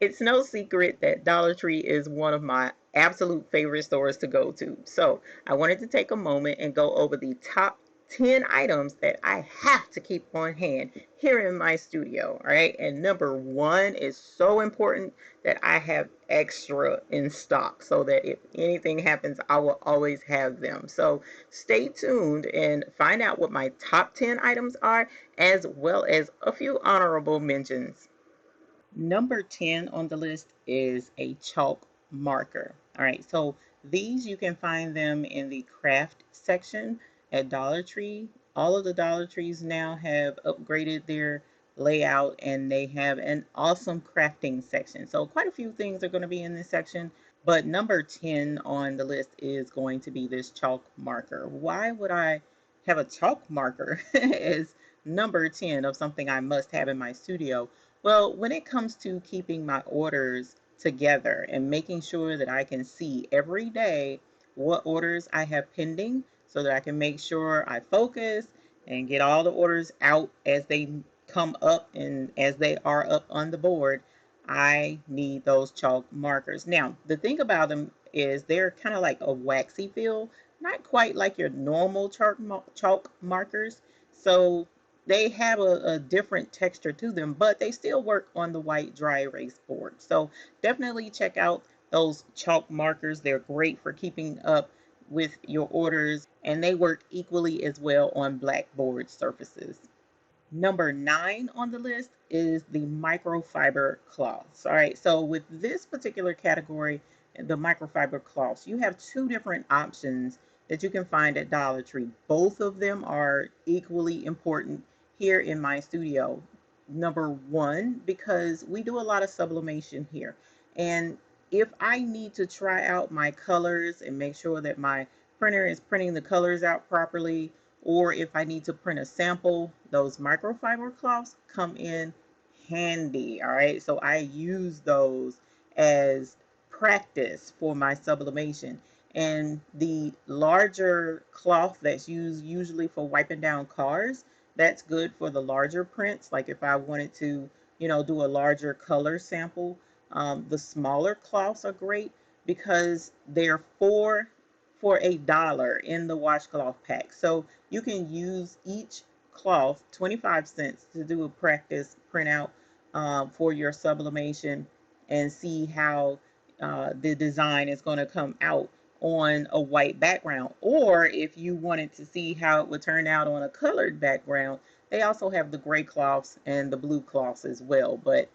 It's no secret that Dollar Tree is one of my absolute favorite stores to go to. So I wanted to take a moment and go over the top 10 items that I have to keep on hand here in my studio. All right. And number one is so important that I have extra in stock so that if anything happens, I will always have them. So stay tuned and find out what my top 10 items are, as well as a few honorable mentions. Number 10 on the list is a chalk marker. All right, so these you can find them in the craft section at Dollar Tree. All of the Dollar Trees now have upgraded their layout and they have an awesome crafting section. So quite a few things are going to be in this section, but number 10 on the list is going to be this chalk marker. Why would I have a chalk marker as number 10 of something I must have in my studio? Well, when it comes to keeping my orders together and making sure that I can see every day what orders I have pending so that I can make sure I focus and get all the orders out as they come up and as they are up on the board, I need those chalk markers. Now, the thing about them is they're kind of like a waxy feel, not quite like your normal chalk markers. So they have a different texture to them, but they still work on the white dry erase board. So definitely check out those chalk markers. They're great for keeping up with your orders, and they work equally as well on blackboard surfaces. Number 9 on the list is the microfiber cloths. All right, so with this particular category, the microfiber cloths, you have two different options that you can find at Dollar Tree. Both of them are equally important here in my studio. Number one, because we do a lot of sublimation here. And if I need to try out my colors and make sure that my printer is printing the colors out properly, or if I need to print a sample, those microfiber cloths come in handy. All right, so I use those as practice for my sublimation. And the larger cloth that's used usually for wiping down cars, that's good for the larger prints. Like if I wanted to, do a larger color sample, the smaller cloths are great because they're for $1 in the washcloth pack. So you can use each cloth 25 cents to do a practice printout for your sublimation and see how the design is going to come out on a white background. Or if you wanted to see how it would turn out on a colored background, they also have the gray cloths and the blue cloths as well. But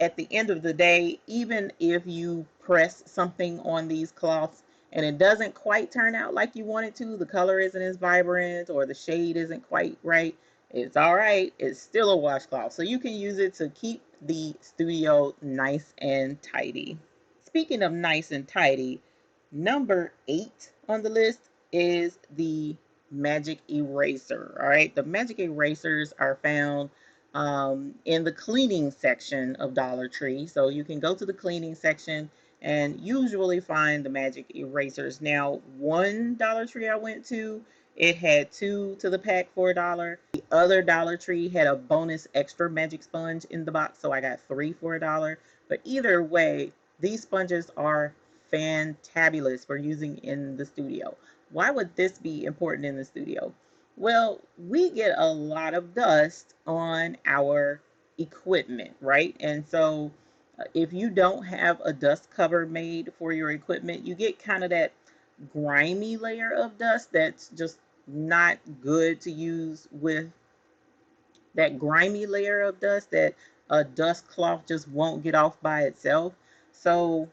at the end of the day, even if you press something on these cloths and it doesn't quite turn out like you want it to, the color isn't as vibrant or the shade isn't quite right, it's all right. It's still a washcloth. So you can use it to keep the studio nice and tidy. Speaking of nice and tidy, number 8 on the list is the magic eraser. All right, the magic erasers are found in the cleaning section of Dollar Tree. So you can go to the cleaning section and usually find the magic erasers. Now, one Dollar Tree I went to, it had two to the pack for $1. The other Dollar Tree had a bonus extra magic sponge in the box, so I got three for $1. But either way, these sponges are fantabulous for using in the studio. Why would this be important in the studio? Well, we get a lot of dust on our equipment, right? And so if you don't have a dust cover made for your equipment, you get kind of that grimy layer of dust that's just not good to use with that grimy layer of dust that a dust cloth just won't get off by itself. So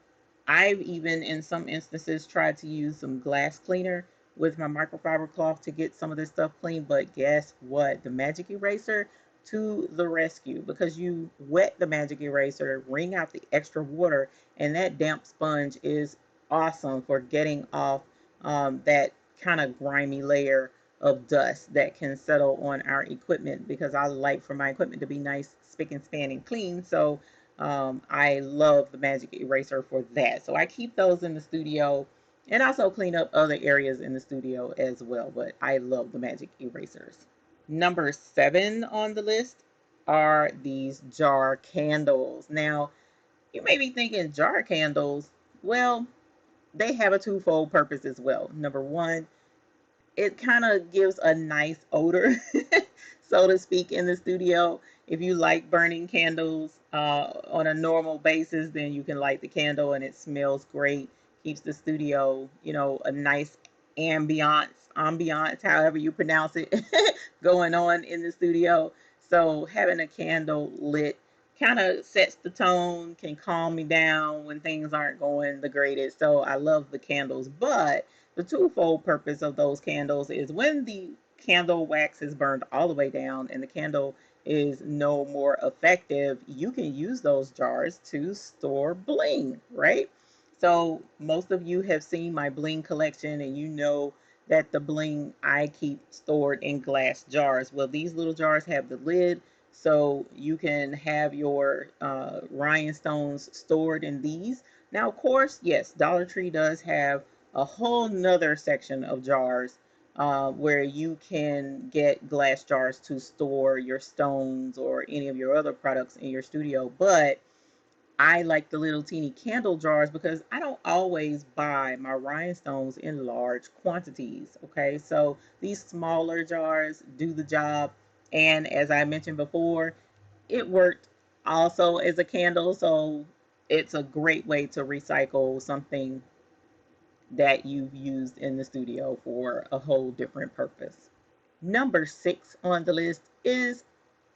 I've even in some instances tried to use some glass cleaner with my microfiber cloth to get some of this stuff clean. But guess what? The magic eraser to the rescue, because you wet the magic eraser, wring out the extra water, and that damp sponge is awesome for getting off that kind of grimy layer of dust that can settle on our equipment, because I like for my equipment to be nice, spick and span and clean. So I love the magic eraser for that. So I keep those in the studio and also clean up other areas in the studio as well. But I love the magic erasers. Number 7 on the list are these jar candles. Now, You may be thinking jar candles. Well, they have a twofold purpose as well. Number one, it kind of gives a nice odor, so to speak, in the studio. If you like burning candles on a normal basis, then you can light the candle and it smells great. Keeps the studio, a nice ambiance, however you pronounce it, going on in the studio. So having a candle lit kind of sets the tone, can calm me down when things aren't going the greatest. So I love the candles, but the twofold purpose of those candles is when the candle wax is burned all the way down and the candle is no more effective, you can use those jars to store bling, right? So most of you have seen my bling collection and you know that the bling I keep stored in glass jars. Well, these little jars have the lid, so you can have your rhinestones stored in these. Now, of course, yes, Dollar Tree does have a whole nother section of jars where you can get glass jars to store your stones or any of your other products in your studio. But I like the little teeny candle jars because I don't always buy my rhinestones in large quantities. Okay, so these smaller jars do the job. And as I mentioned before, it worked also as a candle. So it's a great way to recycle something that you've used in the studio for a whole different purpose. Number 6 on the list is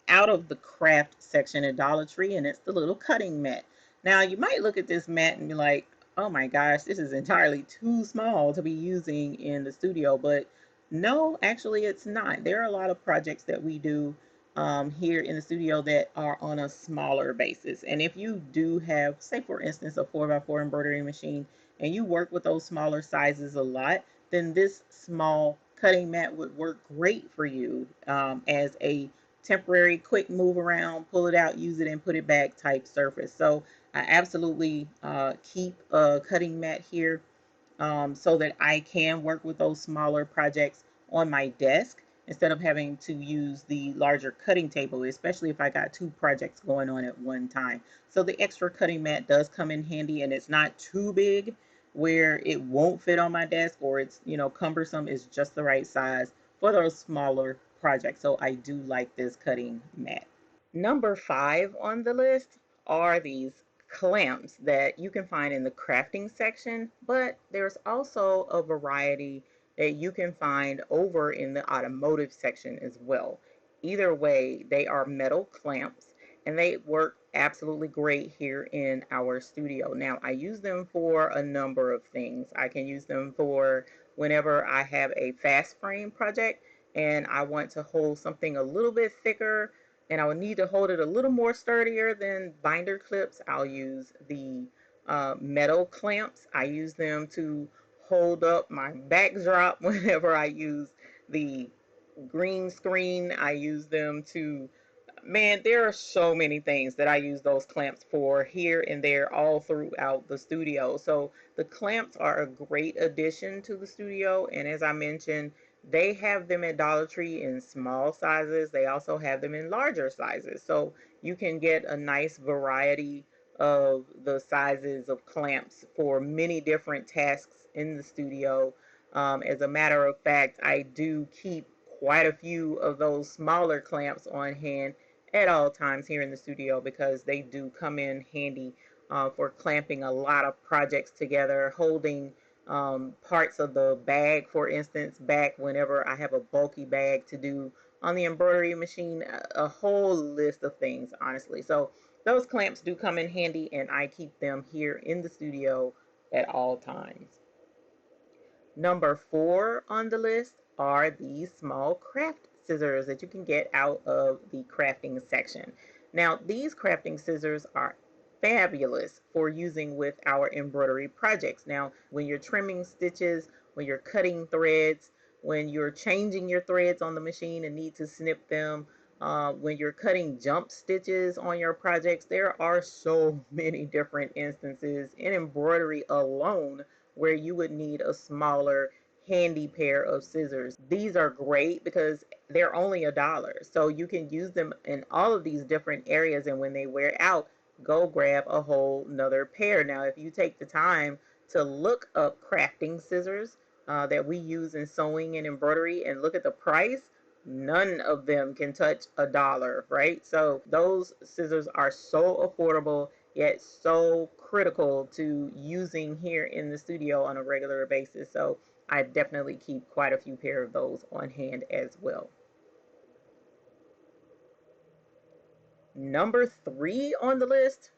out of the craft section at Dollar Tree, and it's the little cutting mat. Now, you might look at this mat and be like, oh my gosh, this is entirely too small to be using in the studio. But no, actually, it's not. There are a lot of projects that we do here in the studio that are on a smaller basis. And if you do have, say, for instance, a 4x4 embroidery machine, and you work with those smaller sizes a lot, then this small cutting mat would work great for you as a temporary quick move around, pull it out, use it and put it back type surface. So I absolutely keep a cutting mat here so that I can work with those smaller projects on my desk instead of having to use the larger cutting table, especially if I got two projects going on at one time. So the extra cutting mat does come in handy, and it's not too big where it won't fit on my desk or it's, cumbersome. It's just the right size for those smaller projects. So I do like this cutting mat. Number 5 on the list are these clamps that you can find in the crafting section, but there's also a variety that you can find over in the automotive section as well. Either way, they are metal clamps and they work absolutely great here in our studio. Now, I use them for a number of things. I can use them for whenever I have a fast frame project and I want to hold something a little bit thicker and I would need to hold it a little more sturdier than binder clips. I'll use the metal clamps. I use them to hold up my backdrop whenever I use the green screen. I use them to, man, there are so many things that I use those clamps for here and there all throughout the studio. So the clamps are a great addition to the studio. And as I mentioned, they have them at Dollar Tree in small sizes. They also have them in larger sizes. So you can get a nice variety of the sizes of clamps for many different tasks in the studio. As a matter of fact, I do keep quite a few of those smaller clamps on hand at all times here in the studio because they do come in handy for clamping a lot of projects together, holding parts of the bag, for instance, back whenever I have a bulky bag to do on the embroidery machine, a whole list of things, honestly. So those clamps do come in handy, and I keep them here in the studio at all times. Number 4 on the list are these small craft scissors that you can get out of the crafting section. Now, these crafting scissors are fabulous for using with our embroidery projects. Now, when you're trimming stitches, when you're cutting threads, when you're changing your threads on the machine and need to snip them, when you're cutting jump stitches on your projects, there are so many different instances in embroidery alone where you would need a smaller handy pair of scissors. These are great because they're only $1. So you can use them in all of these different areas, and when they wear out, go grab a whole nother pair. Now, if you take the time to look up crafting scissors that we use in sewing and embroidery and look at the price, none of them can touch $1, right? So those scissors are so affordable yet so critical to using here in the studio on a regular basis. So I definitely keep quite a few pair of those on hand as well. Number 3 on the list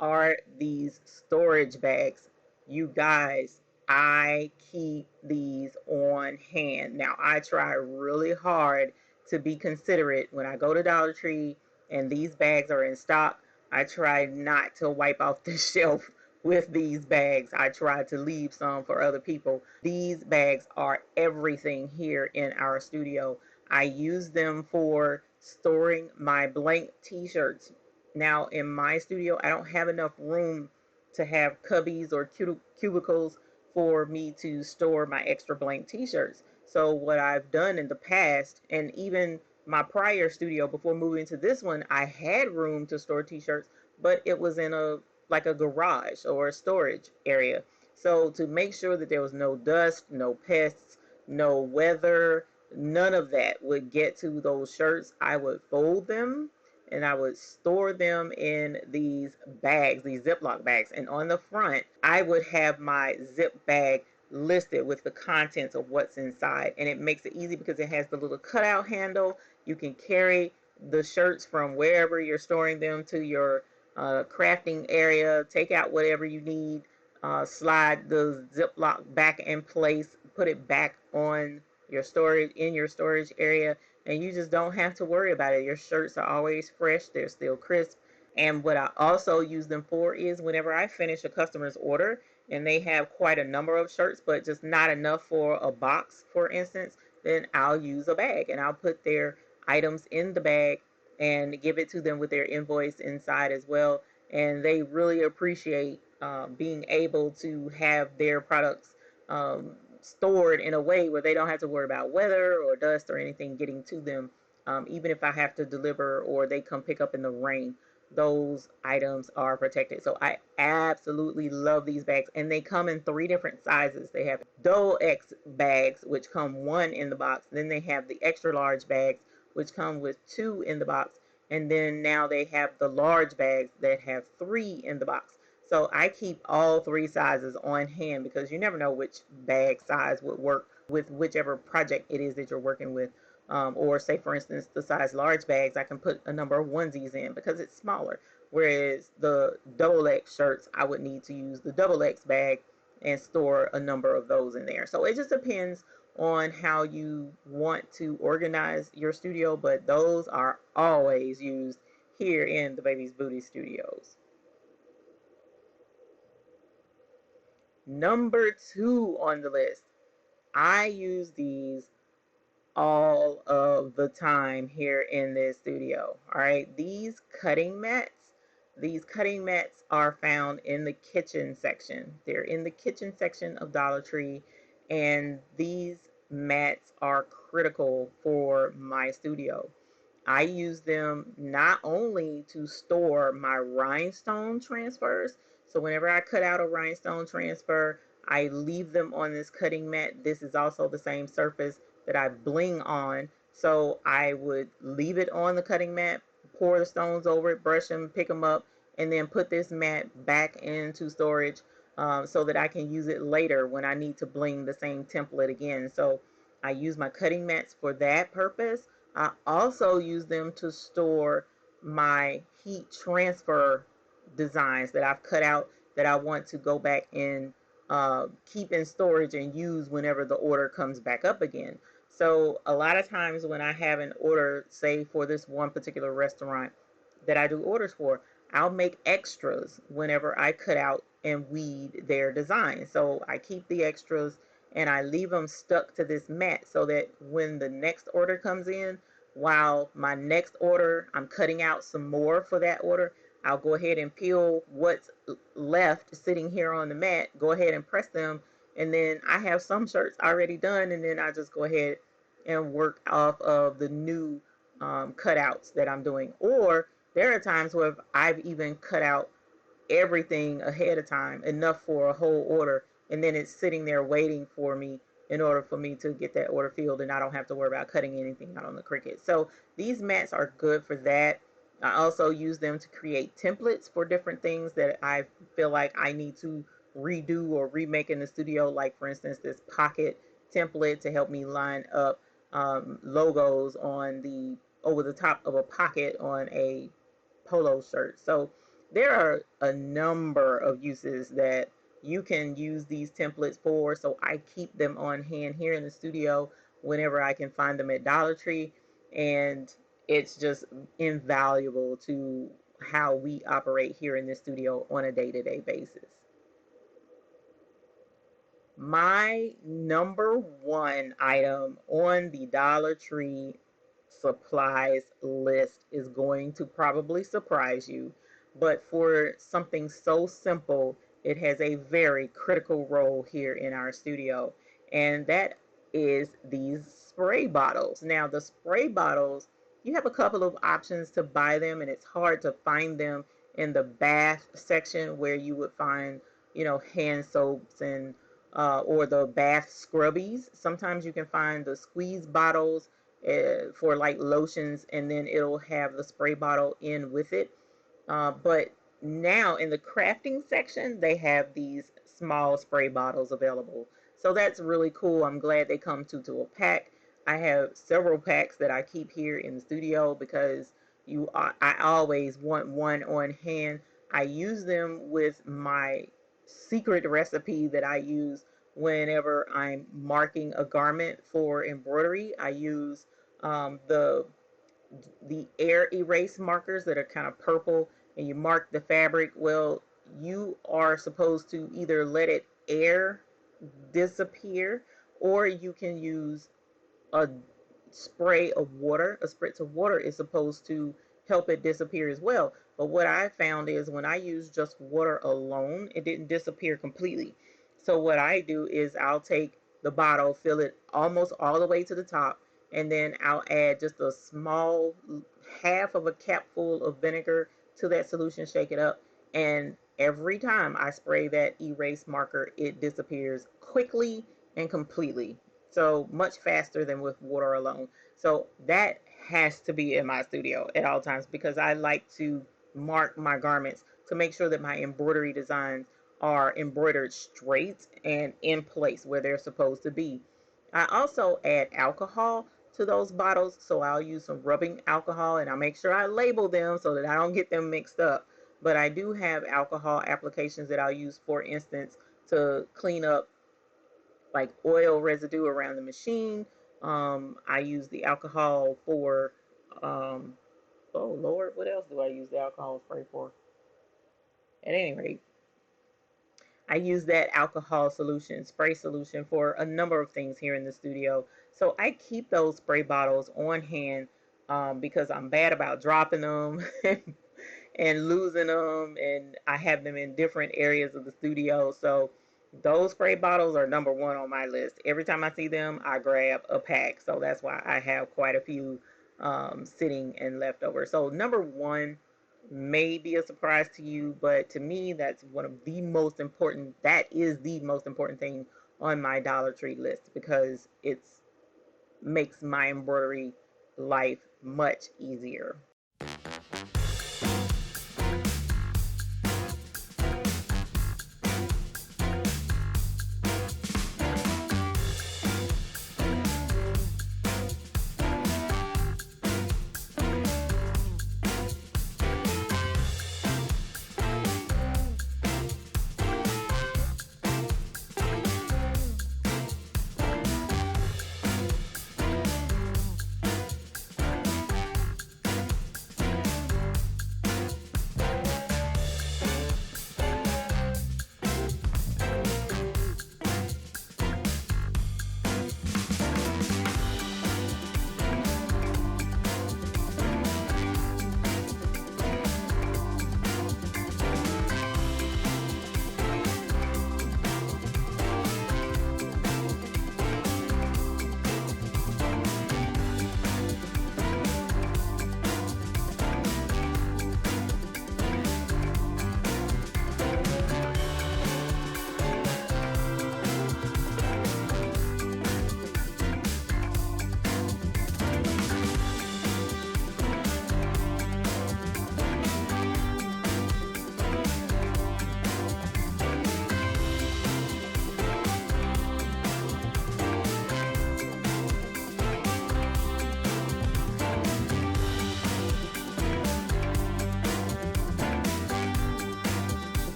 are these storage bags. You guys, I keep these on hand. Now, I try really hard to be considerate when I go to Dollar Tree and these bags are in stock. I try not to wipe off the shelf with these bags. I try to leave some for other people. These bags are everything here in our studio. I use them for storing my blank t-shirts. Now, in my studio, I don't have enough room to have cubbies or cubicles for me to store my extra blank t-shirts. So what I've done in the past, and even my prior studio before moving to this one, I had room to store t-shirts, but it was in a like a garage or a storage area. So to make sure that there was no dust, no pests, no weather, none of that would get to those shirts, I would fold them and I would store them in these bags, these Ziploc bags. And on the front, I would have my zip bag listed with the contents of what's inside. And it makes it easy because it has the little cutout handle. You can carry the shirts from wherever you're storing them to your crafting area, take out whatever you need, slide the Ziploc back in place, put it back on your storage in your storage area, and you just don't have to worry about it. Your shirts are always fresh, they're still crisp. And what I also use them for is whenever I finish a customer's order and they have quite a number of shirts, but just not enough for a box, for instance, then I'll use a bag and I'll put their items in the bag and give it to them with their invoice inside as well. And they really appreciate being able to have their products stored in a way where they don't have to worry about weather or dust or anything getting to them. Even if I have to deliver or they come pick up in the rain, those items are protected. So I absolutely love these bags, and they come in 3 different sizes. They have double X bags, which come 1 in the box. Then they have the extra large bags, which come with 2 in the box. And then now they have the large bags that have 3 in the box. So I keep all 3 sizes on hand because you never know which bag size would work with whichever project it is that you're working with. Or say, for instance, the size large bags, I can put a number of onesies in because it's smaller. Whereas the double X shirts, I would need to use the double X bag and store a number of those in there. So it just depends on how you want to organize your studio, but those are always used here in the Baby's Booty Studios. Number 2 on the list, I use these all of the time here in this studio. All right, these cutting mats are found in the kitchen section. They're in the kitchen section of Dollar Tree, and these mats are critical for my studio. I use them not only to store my rhinestone transfers, so whenever I cut out a rhinestone transfer, I leave them on this cutting mat. This is also the same surface that I bling on, so I would leave it on the cutting mat, pour the stones over it, brush them, pick them up, and then put this mat back into storage so that I can use it later when I need to bling the same template again. So I use my cutting mats for that purpose. I also use them to store my heat transfer designs that I've cut out that I want to go back and keep in storage and use whenever the order comes back up again. So a lot of times when I have an order, say for this one particular restaurant that I do orders for, I'll make extras whenever I cut out and weed their design. So I keep the extras and I leave them stuck to this mat so that when the next order comes in, while my next order, I'm cutting out some more for that order, I'll go ahead and peel what's left sitting here on the mat, go ahead and press them, and then I have some shirts already done, and then I just go ahead and work off of the new cutouts that I'm doing. Or There are times where I've even cut out everything ahead of time, enough for a whole order, and then it's sitting there waiting for me in order for me to get that order filled, and I don't have to worry about cutting anything out on the Cricut. So these mats are good for that. I also use them to create templates for different things that I feel like I need to redo or remake in the studio, like for instance this pocket template to help me line up logos on the over the top of a pocket on a polo shirt. So there are a number of uses that you can use these templates for. So I keep them on hand here in the studio whenever I can find them at Dollar Tree. And it's just invaluable to how we operate here in the studio on a day-to-day basis. My number one item on the Dollar Tree supplies list is going to probably surprise you, but for something so simple, it has a very critical role here in our studio, and that is these spray bottles. Now, the spray bottles, you have a couple of options to buy them, and it's hard to find them in the bath section where you would find, hand soaps and or the bath scrubbies. Sometimes you can find the squeeze bottles for like lotions, and then it'll have the spray bottle in with it. But now in the crafting section, they have these small spray bottles available. So that's really cool. I'm glad they come to a pack. I have several packs that I keep here in the studio because I always want one on hand. I use them with my secret recipe that I use whenever I'm marking a garment for embroidery. I use the air erase markers that are kind of purple, and you mark the fabric. Well, you are supposed to either let it air disappear, or you can use a spray of water. A spritz of water is supposed to help it disappear as well. But what I found is when I use just water alone, it didn't disappear completely. So what I do is I'll take the bottle, fill it almost all the way to the top, and then I'll add just a small half of a capful of vinegar to that solution, shake it up, and every time I spray that erase marker, it disappears quickly and completely. So much faster than with water alone. So that has to be in my studio at all times because I like to mark my garments to make sure that my embroidery designs are embroidered straight and in place where they're supposed to be. I also add alcohol to those bottles, so I'll use some rubbing alcohol and I make sure I label them so that I don't get them mixed up. But I do have alcohol applications that I'll use, for instance, to clean up like oil residue around the machine. I use the alcohol for, oh Lord, what else do I use the alcohol spray for? At any rate, I use that alcohol solution, spray solution, for a number of things here in the studio. So I keep those spray bottles on hand because I'm bad about dropping them and losing them, and I have them in different areas of the studio. So those spray bottles are number one on my list. Every time I see them, I grab a pack. So that's why I have quite a few sitting and left over. So number one may be a surprise to you, but to me, that's one of the most important. That is the most important thing on my Dollar Tree list because it's makes my embroidery life much easier.